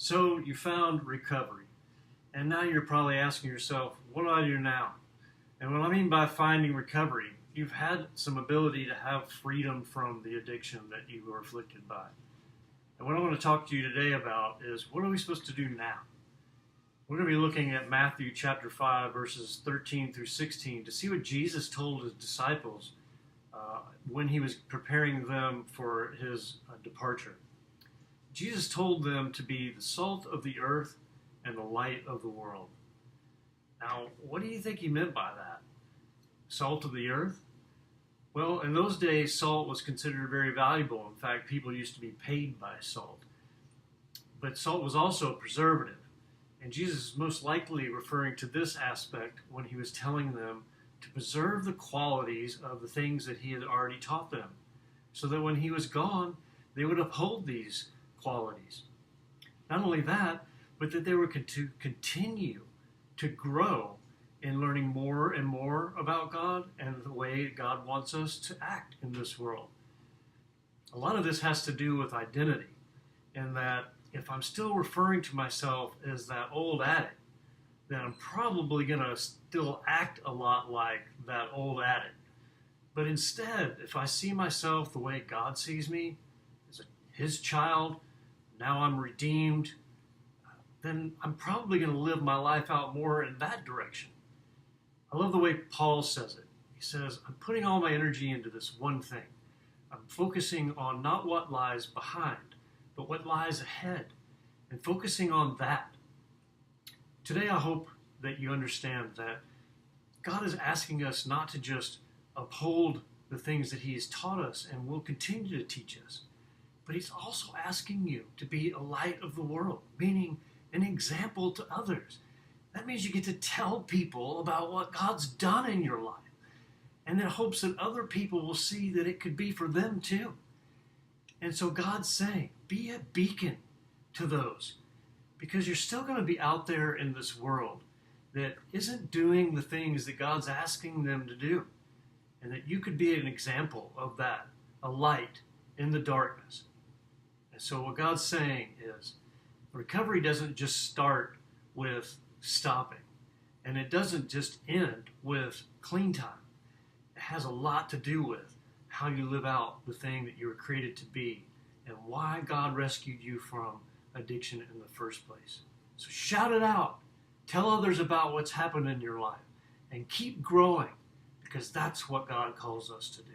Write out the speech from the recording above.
So you found recovery, and now you're probably asking yourself, what do I do now? And what I mean by finding recovery, you've had some ability to have freedom from the addiction that you were afflicted by. And what I want to talk to you today about is what are we supposed to do now? We're going to be looking at Matthew chapter 5, verses 13 through 16 to see what Jesus told his disciples when he was preparing them for his departure. Jesus told them to be the salt of the earth and the light of the world. Now, what do you think he meant by that? Salt of the earth? Well, in those days, salt was considered very valuable. In fact, people used to be paid by salt. But salt was also a preservative. And Jesus is most likely referring to this aspect when he was telling them to preserve the qualities of the things that he had already taught them, so that when he was gone, they would uphold these qualities. Not only that, but that they were to continue to grow in learning more and more about God and the way God wants us to act in this world. A lot of this has to do with identity, and that if I'm still referring to myself as that old addict, then I'm probably going to still act a lot like that old addict. But instead, if I see myself the way God sees me, as his child, now I'm redeemed, then I'm probably going to live my life out more in that direction. I love the way Paul says it. He says, I'm putting all my energy into this one thing. I'm focusing on not what lies behind, but what lies ahead, and focusing on that. Today, I hope that you understand that God is asking us not to just uphold the things that he has taught us and will continue to teach us, but he's also asking you to be a light of the world, meaning an example to others. That means you get to tell people about what God's done in your life, and in hopes that other people will see that it could be for them too. And so God's saying, be a beacon to those, because you're still going to be out there in this world that isn't doing the things that God's asking them to do, and that you could be an example of that, a light in the darkness. And so what God's saying is, recovery doesn't just start with stopping, and it doesn't just end with clean time. It has a lot to do with how you live out the thing that you were created to be, and why God rescued you from addiction in the first place. So shout it out. Tell others about what's happened in your life, and keep growing, because that's what God calls us to do.